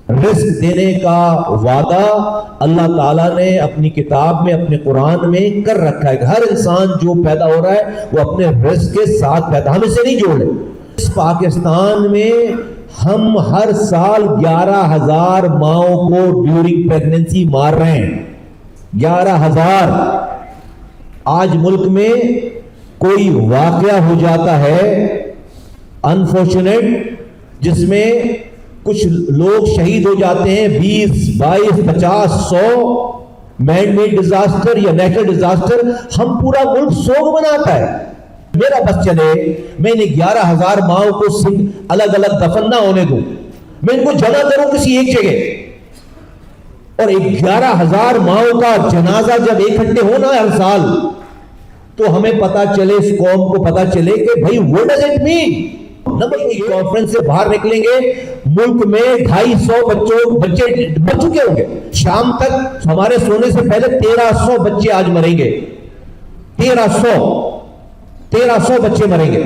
رزق دینے کا وعدہ اللہ تعالیٰ نے اپنی کتاب میں اپنے قرآن میں کر رکھا ہے کہ ہر انسان جو پیدا ہو رہا ہے وہ اپنے رزق کے ساتھ پیدا، ہم اسے نہیں جوڑے۔ اس پاکستان میں ہم ہر سال 11,000 ماؤں کو ڈیورنگ پریگننسی مار رہے ہیں، 11,000۔ آج ملک میں کوئی واقعہ ہو جاتا ہے انفارچونیٹ جس میں کچھ لوگ شہید ہو جاتے ہیں، 20، 22، 50، 100 مین میڈ ڈیزاسٹر یا نیچرل ڈیزاسٹر، ہم پورا ملک سوگ مناتا ہے۔ میرا بس چلے میں نے 11,000 ماؤں کو الگ الگ دفن نہ ہونے دوں، میں ان کو جمع کروں کسی ایک جگہ، اور 11,000 ماؤں کا جنازہ جب اکٹھے ہونا ہے ہر سال، تو ہمیں پتا چلے، اس قوم کو پتا چلے کہ بھائی what does it mean؟ Conference سے باہر نکلیں گے، ملک میں 250 بچے مر چکے ہوں گے، شام تک ہمارے سونے سے پہلے 1,300 بچے آج مریں گے، 1,300 بچے مریں گے۔